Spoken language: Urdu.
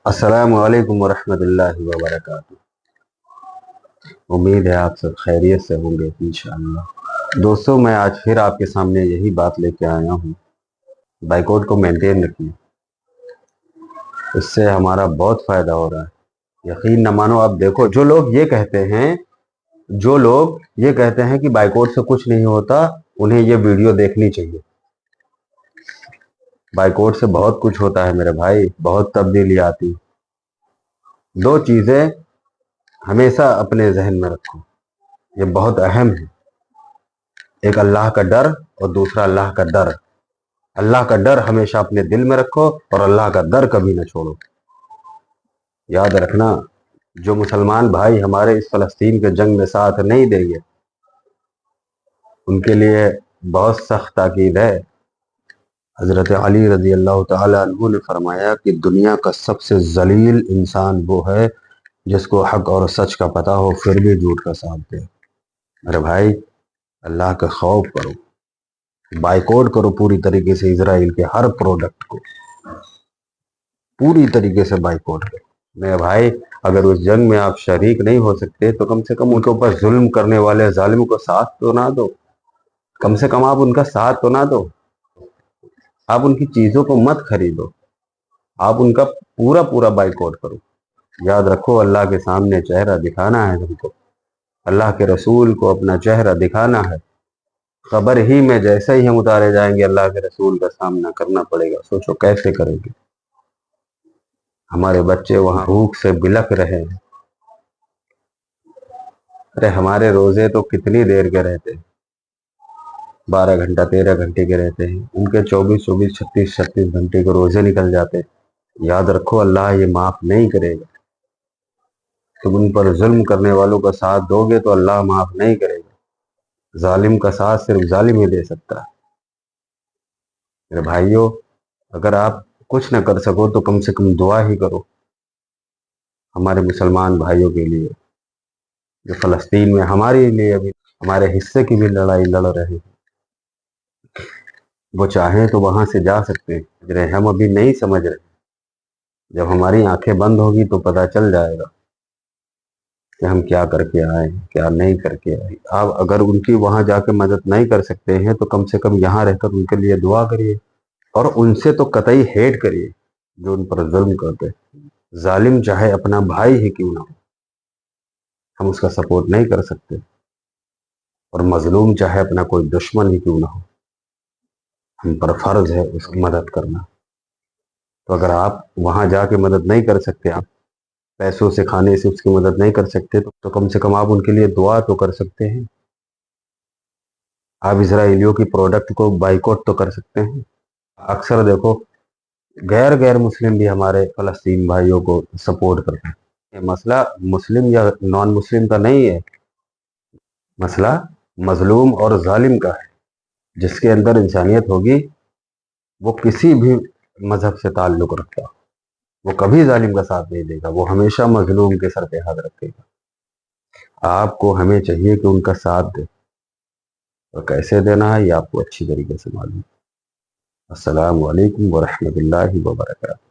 السلام علیکم ورحمۃ اللہ وبرکاتہ۔ امید ہے آپ سب خیریت سے ہوں گے انشاءاللہ۔ دوستوں، میں آج پھر آپ کے سامنے یہی بات لے کے آیا ہوں، بائیکاٹ کو مینٹین رکھیے، اس سے ہمارا بہت فائدہ ہو رہا ہے۔ یقین نہ مانو، آپ دیکھو جو لوگ یہ کہتے ہیں کہ بائیکاٹ سے کچھ نہیں ہوتا، انہیں یہ ویڈیو دیکھنی چاہیے۔ بائیکاٹ سے بہت کچھ ہوتا ہے میرے بھائی، بہت تبدیلی آتی۔ دو چیزیں ہمیشہ اپنے ذہن میں رکھو، یہ بہت اہم ہے۔ ایک اللہ کا ڈر اور دوسرا اللہ کا ڈر۔ اللہ کا ڈر ہمیشہ اپنے دل میں رکھو اور اللہ کا ڈر کبھی نہ چھوڑو۔ یاد رکھنا، جو مسلمان بھائی ہمارے اس فلسطین کے جنگ میں ساتھ نہیں دیں گے، ان کے لیے بہت سخت تاکید ہے۔ حضرت علی رضی اللہ تعالی عنہ نے فرمایا کہ دنیا کا سب سے ذلیل انسان وہ ہے جس کو حق اور سچ کا پتہ ہو پھر بھی جھوٹ کا ساتھ دے۔ میرے بھائی، اللہ کا خوف کرو، بائیکاٹ کرو پوری طریقے سے اسرائیل کے ہر پروڈکٹ کو، پوری طریقے سے بائیکاٹ کرو۔ میرے بھائی، اگر اس جنگ میں آپ شریک نہیں ہو سکتے تو کم سے کم ان کے اوپر ظلم کرنے والے ظالم کو ساتھ تو نہ دو، کم سے کم آپ ان کا ساتھ تو نہ دو۔ آپ ان کی چیزوں کو مت خریدو، آپ ان کا پورا بائیکاٹ کرو۔ یاد رکھو، اللہ کے سامنے چہرہ دکھانا ہے تم کو، اللہ کے رسول کو اپنا چہرہ دکھانا ہے۔ قبر ہی میں جیسے ہی ہم اتارے جائیں گے، اللہ کے رسول کا سامنا کرنا پڑے گا۔ سوچو کیسے کریں گے؟ ہمارے بچے وہاں بھوک سے بلک رہے ہیں۔ ارے ہمارے روزے تو کتنی دیر کے رہتے ہیں، 12 گھنٹہ 13 گھنٹے کے رہتے ہیں، ان کے 24 36 گھنٹے کے روزے نکل جاتے ہیں۔ یاد رکھو، اللہ یہ معاف نہیں کرے گا۔ تم ان پر ظلم کرنے والوں کا ساتھ دو گے تو اللہ معاف نہیں کرے گا۔ ظالم کا ساتھ صرف ظالم ہی دے سکتا ہے۔ میرے بھائیوں، اگر آپ کچھ نہ کر سکو تو کم سے کم دعا ہی کرو ہمارے مسلمان بھائیوں کے لیے، جو فلسطین میں ہمارے لیے ابھی ہمارے حصے کی بھی لڑائی لڑ رہے ہیں۔ وہ چاہیں تو وہاں سے جا سکتے ہیں، ہم ابھی نہیں سمجھ رہے۔ جب ہماری آنکھیں بند ہوگی تو پتہ چل جائے گا کہ ہم کیا کر کے آئے ہیں، کیا نہیں کر کے آئے۔ آپ اگر ان کی وہاں جا کے مدد نہیں کر سکتے ہیں تو کم سے کم یہاں رہ کر ان کے لیے دعا کریے، اور ان سے تو قطعی ہیٹ کریے جو ان پر ظلم کرتے ہیں۔ ظالم چاہے اپنا بھائی ہی کیوں نہ ہو، ہم اس کا سپورٹ نہیں کر سکتے، اور مظلوم چاہے اپنا کوئی دشمن ہی کیوں نہ ہو، ہم پر فرض ہے اس کی مدد کرنا۔ تو اگر آپ وہاں جا کے مدد نہیں کر سکتے، آپ پیسوں سے کھانے سے اس کی مدد نہیں کر سکتے، تو کم سے کم آپ ان کے لیے دعا تو کر سکتے ہیں۔ آپ اسرائیلیوں کی پروڈکٹ کو بائیکاٹ تو کر سکتے ہیں۔ اکثر دیکھو، غیر مسلم بھی ہمارے فلسطین بھائیوں کو سپورٹ کرتے ہیں۔ یہ مسئلہ مسلم یا نان مسلم کا نہیں ہے، مسئلہ مظلوم اور ظالم کا ہے۔ جس کے اندر انسانیت ہوگی وہ کسی بھی مذہب سے تعلق رکھتا، وہ کبھی ظالم کا ساتھ نہیں دے گا، وہ ہمیشہ مظلوم کے سر پہ ہاتھ رکھے گا۔ آپ کو ہمیں چاہیے کہ ان کا ساتھ دے، اور کیسے دینا ہے یہ آپ کو اچھی طریقے سے معلوم ہے۔ السلام علیکم ورحمۃ اللہ وبرکاتہ۔